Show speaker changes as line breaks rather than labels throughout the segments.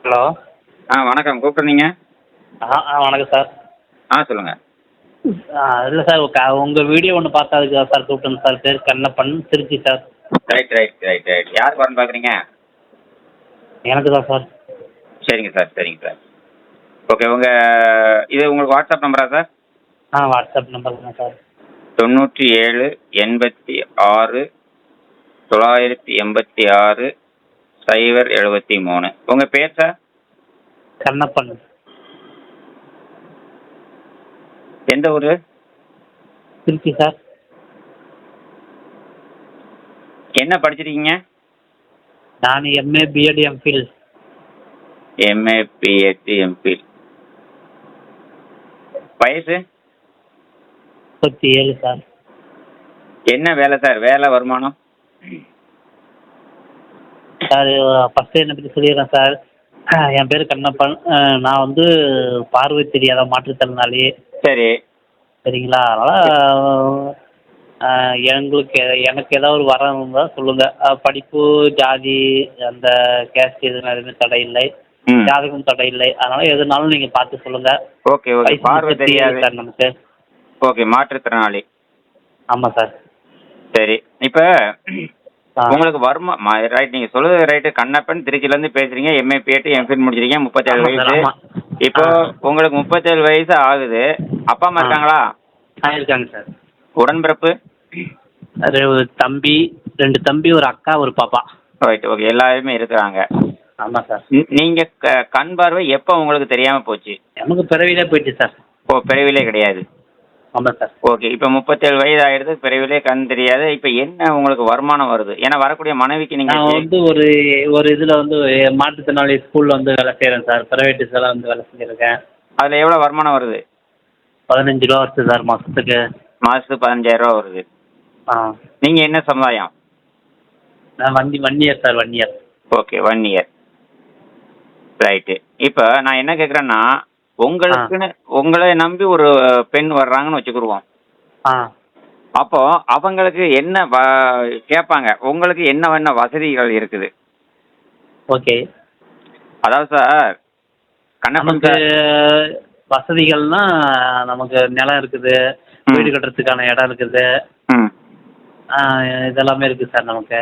Hello.
வணக்கம். கூப்பிட்டுருந்தீங்க?
வணக்கம் sir.
சொல்லுங்கள்.
இல்லை சார், உங்கள் வீடியோ ஒன்று பார்த்தா அதுக்கு தான் சார் கூப்பிட்டேன் சார். பேர் Kannappan, Trichy sir.
Right right right right யாருக்கு வரணும் பார்க்குறீங்க?
எனக்கு தான் சார்.
சரிங்க சார், சரிங்க சார். ஓகே, இது உங்களுக்கு வாட்ஸ்அப் நம்பரா சார்?
வாட்ஸ்அப் நம்பர் தான் சார்.
97 86 986 073. உங்கள் பேர் சார்?
கண்ணப்பன்.
எந்த ஊர்?
திருச்சி சார்.
என்ன படிச்சிருக்கீங்க?
நான் MA BEd MPhil.
MA PhD MPhil. வயசு?
37 சார்.
என்ன வேலை சார்? வேலை, வருமானம்?
சார், ஃபஸ்ட்டு என்னை பற்றி சொல்லிடுறேன் சார். என் பேர் கண்ணப்பன். நான் வந்து பார்வை தெரியாத மாற்றுத்திறனாளி.
சரி.
சரிங்களா? அதனால் எனக்கு ஏதாவது ஒரு வரம் இருந்தால் சொல்லுங்கள். படிப்பு, ஜாதி, அந்த கேஸ்ட் எதுவும் எதுவுமே தடை இல்லை. ஜாதகம் தடை இல்லை. அதனால் எதுனாலும் நீங்கள் பார்த்து சொல்லுங்கள்.
Okay okay. பார்வை தெரியாது
சார் நமக்கு.
ஓகே, மாற்றுத்திறனாளி.
ஆமாம் சார்.
சரி. இப்போ உங்களுக்கு ரைட், நீங்கள் சொல்லுறது ரைட்டு. கண்ணப்பன், திருச்சியிலேருந்து பேசுகிறீங்க. எம்ஏ பிஎட் எம்ஃபில் முடிச்சிருக்கீங்க. 37 வயசு. இப்போ உங்களுக்கு 37 வயசு ஆகுது. அப்பா அம்மா இருக்காங்களா?
இருக்காங்க சார்.
உடன்பிறப்பு?
ஒரு தம்பி, 2 தம்பி, ஒரு அக்கா, ஒரு பாப்பா.
Right, okay. எல்லாருமே இருக்கிறாங்க.
ஆமாம் சார்.
நீங்கள் கண் பார்வை எப்போ உங்களுக்கு தெரியாமல் போச்சு?
நமக்கு பிறவிலே போயிடுச்சு சார்.
பிறவிலே கிடையாது.
ஆமாம் சார்.
ஓகே. இப்போ 37 வயது ஆகிடுது, பிறவிலே கண் தெரியாது. இப்போ என்ன உங்களுக்கு வருமானம் வருது? ஏன்னா வரக்கூடிய மனைவிக்கு
நான்
நீங்கள்
வந்து ஒரு இதில் வந்து மாற்றுத்திறனாளி ஸ்கூலில் வந்து வேலை செய்கிறேன் சார். ப்ரைவேட் இதெல்லாம் வந்து வேலை செஞ்சுருக்கேன்.
அதில் எவ்வளோ வருமானம் வருது?
15 ரூபா வருது சார் மாதத்துக்கு.
மாதத்துக்கு 15,000 வருது. நீங்கள் என்ன சமுதாயம்?
நான் 1 year sir. 1 year.
Okay, 1 year. Right. இப்போ நான் என்ன கேட்குறேன்னா, உங்களை நம்பி ஒரு பெண் வர்றாங்கன்னு வச்சுக்கிடுவோம். அப்போ அவங்களுக்கு என்ன கேட்பாங்க? உங்களுக்கு என்ன வசதிகள் இருக்குது?
ஓகே.
அதாவது சார், கண்ணப்பன்
நமக்கு வசதிகள்னா நமக்கு நிலம் இருக்குது, வீடு கட்டுறதுக்கான இடம் இருக்குது, இதெல்லாமே இருக்குது சார் நமக்கு.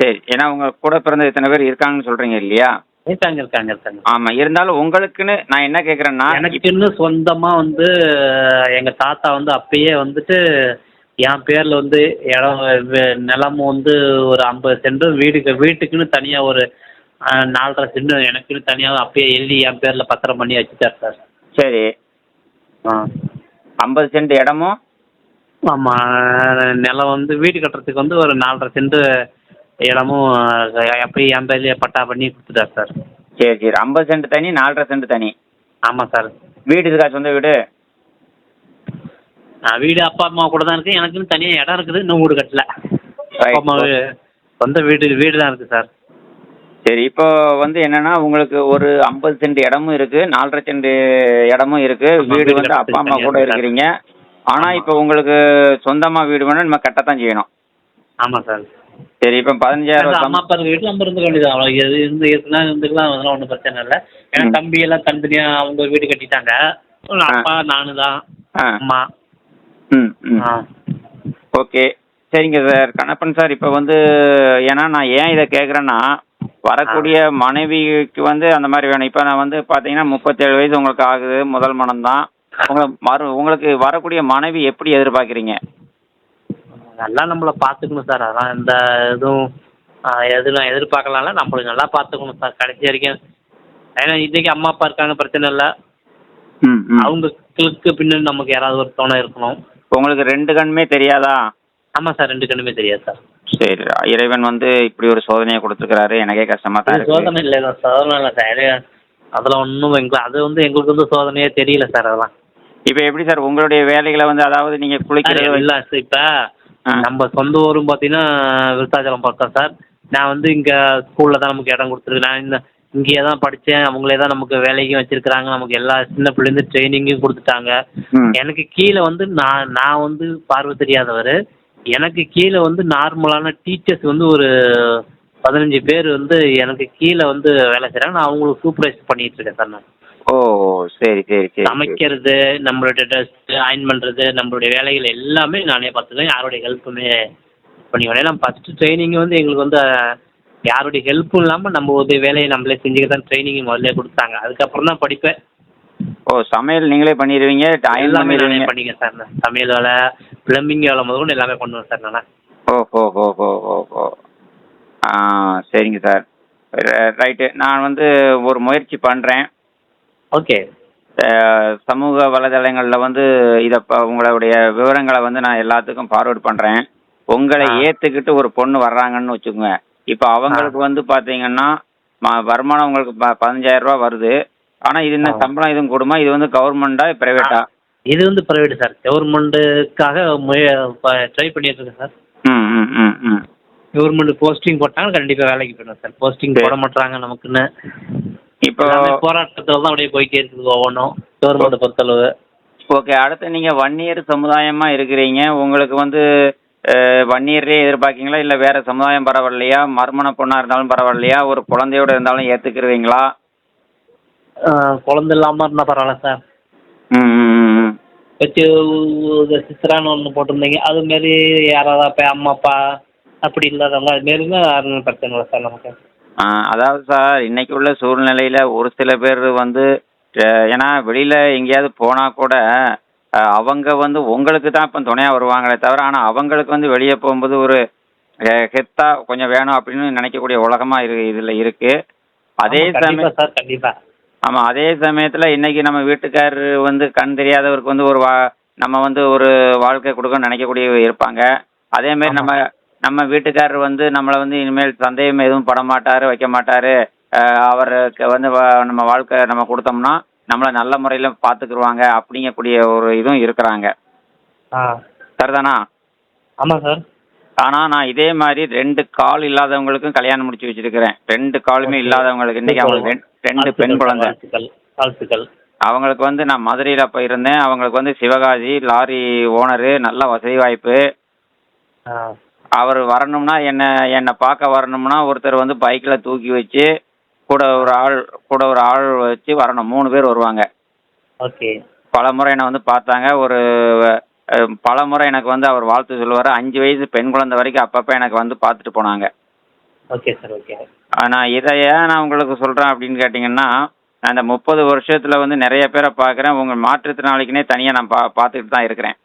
சரி. ஏன்னா உங்க கூட பிறந்த இத்தனை பேர் இருக்காங்கன்னு சொல்றீங்க இல்லையா?
இருக்காங்க.
ஆமா. இருந்தாலும் உங்களுக்குன்னு நான் என்ன கேட்குறேன்னா,
எனக்குன்னு சொந்தமா வந்து எங்க தாத்தா வந்து அப்பயே வந்துட்டு என் பேர்ல வந்து இடம், நிலமும் வந்து ஒரு 50 சென்ட், வீட்டுக்குன்னு தனியா ஒரு 4.5 சென்ட் எனக்குன்னு தனியாக அப்பயே எழுதி என் பேர்ல பத்திரம் பண்ணி வச்சுட்டார் சார்.
சரி. 50 சென்ட் இடமும்?
ஆமாம். நிலம் வந்து வீடு கட்டுறதுக்கு வந்து ஒரு 4.5 சென்ட் இடமும் அப்பயே என் பேர்லேயே பட்டா பண்ணி கொடுத்துட்டார் சார்.
சரி. 50 சென்ட் தனி, 4.5 சென்ட் தனி.
ஆமாம் சார்.
வீடு இருக்கா? சொந்த வீடு?
வீடு அப்பா அம்மா கூட தான் இருக்குது. எனக்குன்னு தனியாக இடம் இருக்குது, இன்னும் வீடு கட்டல. அப்பா அம்மா சொந்த வீடு தான் இருக்குது சார்.
சரி. இப்போ என்னன்னா, உங்களுக்கு ஒரு 50 சென்ட் இடமும் இருக்கு, 4.5 சென்ட் இடமும் இருக்கு. வீடு வந்து அப்பா அம்மா கூட இருக்கிறீங்க. ஆனா இப்போ உங்களுக்கு சொந்தமா வீடு வேணும், நம்ம கட்டத்தான் செய்யணும்.
ஆமாம் சார்.
சரி. இப்போ 15,000
அம்மா அப்பா இருக்க வீட்டில் நம்ம இருந்துக்க வேண்டியது. அவ்வளோ இருந்துக்கலாம், அதெல்லாம் ஒன்றும் பிரச்சனை இல்லை. ஏன்னா தம்பி எல்லாம் தனித்தனியாக அவங்க வீடு கட்டிட்டாங்க. அப்பா, நானு தான், அம்மா.
ஓகே. சரிங்க சார். கண்ணப்பன் சார், இப்போ ஏன்னா நான் ஏன் இதை கேட்குறேன்னா, வரக்கூடிய மனைவிக்கு அந்த மாதிரி வேணும். இப்போ நான் பார்த்தீங்கன்னா 37 வயசு உங்களுக்கு ஆகுது, முதல் மனம் தான். உங்களுக்கு வரக்கூடிய மனைவி எப்படி எதிர்பார்க்குறீங்க?
நல்லா நம்மளை பார்த்துக்கணும் சார். அதான் எந்த எதுவும் எதிர்பார்க்கலாம்ல, நம்மளுக்கு நல்லா பார்த்துக்கணும் சார் கடைசி வரைக்கும். ஏன்னா இன்றைக்கி அம்மா அப்பா இருக்காங்க, பிரச்சனை இல்லை. அவங்களுக்கு பின்னாடி நமக்கு யாராவது ஒரு துணை இருக்கணும்.
உங்களுக்கு 2 கண்ணுமே தெரியாதா?
ஆமாம் சார், 2 கண்ணுமே தெரியாது சார்.
சரி. இறைவன் இப்படி ஒரு சோதனையை கொடுத்துருக்கிறாரு. எனக்கே கஷ்டமாக தான் இருக்கு.
சோதனை இல்லை சார். அதெல்லாம் ஒன்றும் எங்களுக்கு சோதனையே தெரியல சார். அதெல்லாம்
இப்போ எப்படி சார் உங்களுடைய வேலைகளை அதாவது நீங்கள் குளிக்கிறது
இல்லை சார். இப்போ நம்ம சொந்த ஊரும் பார்த்தீங்கன்னா விருத்தாச்சலம் பக்கம் சார். நான் இங்கே ஸ்கூலில் தான் நமக்கு இடம் கொடுத்துருக்கேன். நான் இங்கேயே தான் படித்தேன். அவங்களே தான் நமக்கு வேலைக்கும் வச்சுருக்கிறாங்க. நமக்கு எல்லா சின்ன பிள்ளைலேருந்து ட்ரைனிங்கும் கொடுத்துட்டாங்க. எனக்கு கீழே நான் பார்வை தெரியாதவர். எனக்கு கீழே நார்மலான டீச்சர்ஸ் ஒரு 15 பேர் வந்து எனக்கு கீழே வந்து வேலை செய்கிறாங்க. நான் அவங்களுக்கு சூப்பர்வைஸ் பண்ணிட்டு இருக்கேன் சார் நான்.
ஓ! சரி, சரி, சரி, சரி.
சமைக்கிறது, நம்மளுடைய ட்ரெஸ் அயர்ன் பண்ணுறது, நம்மளுடைய வேலைகள் எல்லாமே நானே பார்த்துக்குவேன். யாருடைய ஹெல்ப்புமே பண்ணிக்குவேன். ஏன்னா ஃபஸ்ட்டு ட்ரைனிங் வந்து எங்களுக்கு வந்து யாருடைய ஹெல்ப்பும் இல்லாமல் நம்ம ஒரு வேலையை நம்மளே செஞ்சுக்க தான் ட்ரைனிங் முதல்ல கொடுத்தாங்க. அதுக்கப்புறம் தான் படிப்பேன்.
ஓ! சமையல் நீங்களே பண்ணிருவீங்க, அயர்ன்
எல்லாமே நானே
பண்ணிருவீங்க.
பண்ணிக்கிறேன் சார் நான். சமையல் வேலை, பிளம்பிங் வேலை முதற்கொண்டு எல்லாமே பண்ணுவேன் சார் நான்.
ஓ! ஆ, சரிங்க சார். ரைட்டு. நான் வந்து ஒரு முயற்சி பண்ணுறேன்.
ஓகே.
சமூக வலைதளங்களில் வந்து உங்களுடைய விவரங்களை வந்து நான் எல்லாத்துக்கும் ஃபார்வர்ட் பண்ணுறேன். உங்களை
ஆ.
ஏற்றுக்கிட்டு ஒரு பொண்ணு வர்றாங்கன்னு வச்சுக்கோங்க. இப்போ அவங்களுக்கு வந்து பார்த்தீங்கன்னா வருமானம் உங்களுக்கு 15,000 ரூபா வருது. ஆனால் இது என்ன
ஆ.
சம்பளம் எதுவும் கூடுமா? இது வந்து கவர்மெண்டா ப்ரைவேட்டா?
இது வந்து பிரைவேட் சார். கவர்மெண்ட்டுக்காக ட்ரை பண்ணிட்டு இருக்கேன் சார்.
ம் ம் ம் ம்
கவர்மெண்ட் போஸ்டிங் போட்டாங்க கண்டிப்பாக வேலைக்கு போயிடுவேன் சார். போஸ்டிங்
சரி.
போட மாட்டாங்க நமக்குன்னு.
இப்போ
எல்லாமே போராட்டத்தில் தான் அப்படியே போயிட்டே இருக்குது ஒவ்வொன்றும் கவர்மெண்ட்டை பொறுத்தளவு.
ஓகே. அடுத்து நீங்கள் வன்னியர் சமுதாயமாக இருக்கிறீங்க. உங்களுக்கு வந்து வன்னியர்லேயே எதிர்பார்க்கீங்களா? இல்லை வேறு சமுதாயம் பரவாயில்லையா? மறுமண பொண்ணாக இருந்தாலும் பரவாயில்லையா? ஒரு குழந்தையோடு இருந்தாலும் ஏற்றுக்கிருவீங்களா?
குழந்தை இல்லாமல் இருந்தால் பரவாயில்ல சார்.
ம் ம் ம் ம்
வச்சு சிஸ்டரானு ஒன்று போட்டிருந்தீங்க. அதுமாரி யாராவது அப்போ அம்மா அப்பா அப்படி இல்லாதவங்க அதுமாரினா யாரும் பிரச்சனை இல்லை சார் நமக்கு.
அதாவது சார், இன்னைக்கு உள்ள சூழ்நிலையில் ஒரு சில பேர் வந்து ஏன்னா வெளியில் எங்கேயாவது போனால் கூட அவங்க வந்து உங்களுக்கு தான் இப்போ துணையாக வருவாங்களே தவிர, ஆனால் அவங்களுக்கு வந்து வெளியே போகும்போது ஒரு ஹெத்தாக கொஞ்சம் வேணும் அப்படின்னு நினைக்கக்கூடிய உலகமாக இதில் இருக்குது. அதே
கண்டிப்பாக
சமயம்
சார் கண்டிப்பாக.
ஆமாம், அதே சமயத்தில் இன்னைக்கு நம்ம வீட்டுக்காரர் வந்து கண் தெரியாதவருக்கு வந்து நம்ம வந்து ஒரு வாழ்க்கை கொடுக்கணும்னு நினைக்கக்கூடிய இருப்பாங்க. அதேமாரி நம்ம
ஆமாம்.
நம்ம வீட்டுக்காரர் வந்து நம்மளை வந்து இனிமேல் சந்தேகம் எதுவும் பட மாட்டார், வைக்க மாட்டார். அவருக்கு வந்து நம்ம வாழ்க்கை நம்ம கொடுத்தோம்னா நம்மளை நல்ல முறையில் பார்த்துக்குருவாங்க அப்படிங்கக்கூடிய ஒரு இதுவும் இருக்கிறாங்க.
ஆ.
சரிதானா?
ஆமாம் சார்.
ஆனால் நான் இதே மாதிரி 2 கால் இல்லாதவங்களுக்கும் கல்யாணம் முடிச்சு வச்சிருக்கிறேன். 2 காலுமே
ஓகே.
இல்லாதவங்களுக்கு இன்னைக்கு அவங்களுக்கு 2 பெண் குழந்தை.
வாழ்த்துக்கள் வாழ்த்துக்கள்.
அவங்களுக்கு வந்து நான் மதுரையில் அப்போ இருந்தேன். அவங்களுக்கு வந்து சிவகாசி லாரி ஓனரு, நல்ல வசதி வாய்ப்பு.
ஆ.
அவர் வரணும்னா என்னை பார்க்க வரணும்னா ஒருத்தர் வந்து பைக்கில் தூக்கி வச்சு கூட ஒரு ஆள் வச்சு வரணும். 3 பேர் வருவாங்க.
ஓகே.
பலமுறை என்னை வந்து பார்த்தாங்க. பலமுறை எனக்கு வந்து அவர் வாழ்த்து சொல்லுவார். 5 வயசு பெண் குழந்தை வரைக்கும் அப்பப்போ எனக்கு வந்து பார்த்துட்டு போனாங்க.
Okay sir okay.
நான் இதை ஏன் நான் உங்களுக்கு சொல்கிறேன் அப்படின்னு கேட்டிங்கன்னா, நான் இந்த 30 வருஷத்தில் வந்து நிறைய பேரை பார்க்குறேன். உங்கள் மாற்றுத்திறனாளிக்குனே தனியாக நான் பார்த்துக்கிட்டு தான் இருக்கிறேன்.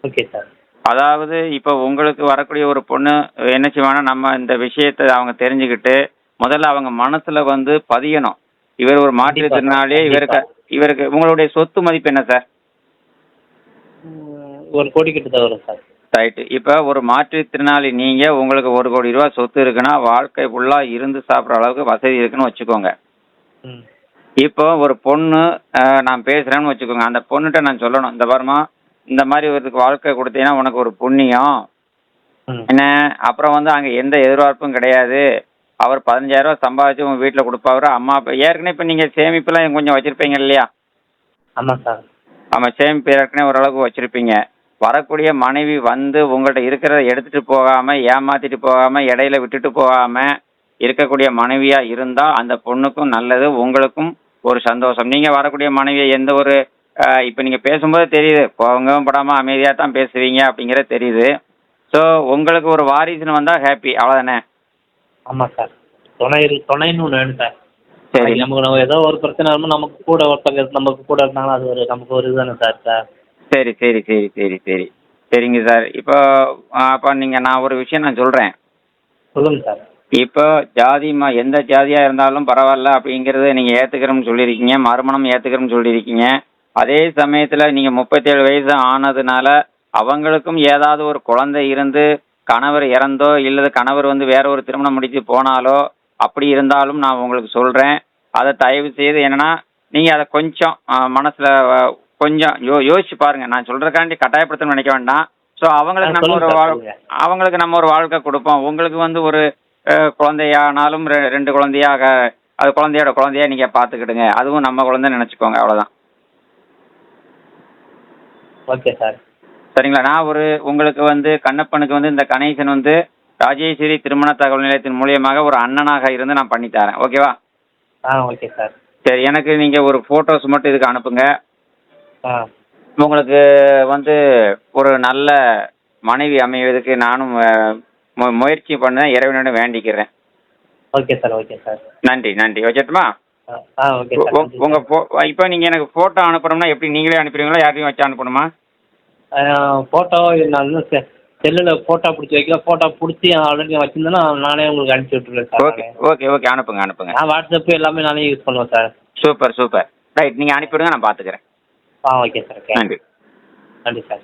Okay sir.
அதாவது இப்போ உங்களுக்கு வரக்கூடிய ஒரு பொண்ணு என்ன செய்வாங்கன்னா, நம்ம இந்த விஷயத்தை அவங்க தெரிஞ்சுக்கிட்டு முதல்ல அவங்க மனசுல வந்து பதியணும். இவர் ஒரு மாற்றுத்திறனாளி. இவருக்கு உங்களுடைய சொத்து மதிப்பு என்ன சார்?
1 கோடி கிட்ட தான் வரும் சார்.
ரைட்டு. இப்போ ஒரு மாற்றுத்திறனாளி நீங்க, உங்களுக்கு 1 கோடி ரூபா சொத்து இருக்குன்னா வாழ்க்கை ஃபுல்லா இருந்து சாப்பிட்ற அளவுக்கு வசதி இருக்குன்னு வச்சுக்கோங்க.
ம்.
இப்போ ஒரு பொண்ணு நான் பேசுறேன்னு வச்சுக்கோங்க. அந்த பொண்ணுகிட்ட நான் சொல்லணும், இந்த பாருமா, இந்த மாதிரி ஒருத்துக்கு வாழ்க்கை கொடுத்தீங்கன்னா உனக்கு ஒரு புண்ணியம்
ம்.
என்ன. அப்புறம் வந்து அங்கே எந்த எதிர்பார்ப்பும் கிடையாது. அவர் 15,000 ரூபா சம்பாதிச்சு உங்கள் வீட்டில் கொடுப்பாரு. அம்மா அப்பா ஏற்கனவே இப்போ நீங்கள் சேமிப்புலாம் கொஞ்சம் வச்சுருப்பீங்க இல்லையா?
ஆமாம் சார்.
ஆமாம், சேமிப்பு ஏற்கனவே ஓரளவுக்கு வச்சுருப்பீங்க. வரக்கூடிய மனைவி வந்து உங்கள்கிட்ட இருக்கிறத எடுத்துகிட்டு போகாமல், ஏமாற்றிட்டு போகாமல், இடையில விட்டுட்டு போகாமல் இருக்கக்கூடிய மனைவியாக இருந்தால் அந்த பொண்ணுக்கும் நல்லது, உங்களுக்கும் ஒரு சந்தோஷம். நீங்கள் வரக்கூடிய மனைவியை எந்த ஒரு இப்போ நீங்கள் பேசும்போது தெரியுது, கோவங்கவும் படாமல் அமைதியாக தான் பேசுவீங்க அப்படிங்கிறது தெரியுது. ஸோ உங்களுக்கு ஒரு வாரிசுன்னு வந்தால் ஹாப்பி, அவ்வளோதானே?
ஆமாம் சார். துணைன்னு ஒன்று வேணும் சார்.
சரி.
நம்ம ஏதோ ஒரு பிரச்சனை வரும்போது நமக்கு கூட ஒருத்தங்க நமக்கு கூட இருந்தாங்கன்னா அது நமக்கு ஒரு இதுதானே சார் சார்.
சரி சரி சரி சரி சரி சரிங்க சார். இப்போ அப்போ நான் ஒரு விஷயம் நான் சொல்கிறேன்.
சொல்லுங்கள் சார்.
இப்போ எந்த ஜாதியாக இருந்தாலும் பரவாயில்ல அப்படிங்கிறத நீங்கள் ஏற்றுக்கிறோம்னு சொல்லியிருக்கீங்க, மறுமணம் ஏற்றுக்கிறோம்னு சொல்லியிருக்கீங்க. அதே சமயத்தில் நீங்கள் 37 வயசு ஆனதுனால அவங்களுக்கும் ஏதாவது ஒரு குழந்தை இருந்து கணவர் இறந்தோ இல்லது கணவர் வந்து வேற ஒரு திருமணம் முடித்து போனாலோ அப்படி இருந்தாலும் நான் உங்களுக்கு சொல்கிறேன், அதை தயவு செய்து என்னென்னா நீங்கள் அதை கொஞ்சம் மனசில் கொஞ்சம் யோசிச்சு பாருங்கள். நான் சொல்கிறக்காண்டி கட்டாயப்படுத்தணும்னு நினைக்க வேண்டாம். ஸோ அவங்களுக்கு நம்ம ஒரு வாழ்க்கை கொடுப்போம். உங்களுக்கு வந்து ஒரு குழந்தையானாலும் 2 குழந்தையாக அது குழந்தையோட குழந்தையா நீங்கள் பார்த்துக்கிடுங்க. அதுவும் நம்ம குழந்தைன்னு நினச்சிக்கோங்க, அவ்வளோதான்.
Okay sir.
சரிங்களா? நான் உங்களுக்கு வந்து கண்ணப்பனுக்கு வந்து இந்த கணேசன் வந்து ராஜேஸ்வரி திருமண தகவல் நிலையத்தின் மூலியமாக ஒரு அண்ணனாக இருந்து நான் பண்ணி தரேன். ஓகேவா?
Okay sir.
சரி, எனக்கு நீங்கள் ஒரு ஃபோட்டோஸ் மட்டும் இதுக்கு அனுப்புங்க. உங்களுக்கு வந்து ஒரு நல்ல மனைவி அமைவதற்கு நானும் முயற்சி பண்ண இறைவனிடம் வேண்டிக்கிறேன்.
Okay sir. Okay sir.
நன்றி நன்றி. வச்சிட்டுமா?
Okay sir.
உங்கள் இப்போ நீங்கள் எனக்கு ஃபோட்டோ அனுப்புகிறோம்னா எப்படி நீங்களே அனுப்புறீங்களா, யாரையும் வச்சு அனுப்பணுமா?
ஃபோட்டோ நான் செல்லில் ஃபோட்டோ பிடிச்சி வைக்கல. ஃபோட்டோ பிடிச்சி ஆல்ரெடி வச்சுருந்தேன்னா நானே உங்களுக்கு அனுப்பிச்சி விட்டுருவேன் சார்.
ஓகே ஓகே ஓகே, அனுப்புங்க அனுப்புங்க.
நான் வாட்ஸ்அப்பு எல்லாமே நானே யூஸ் பண்ணுவேன் சார்.
Super super. ரைட், நீங்கள் அனுப்பிவிடுங்க, நான் பார்த்துக்கிறேன்.
Okay sir. ஓகே.
நன்றி.
நன்றி சார்.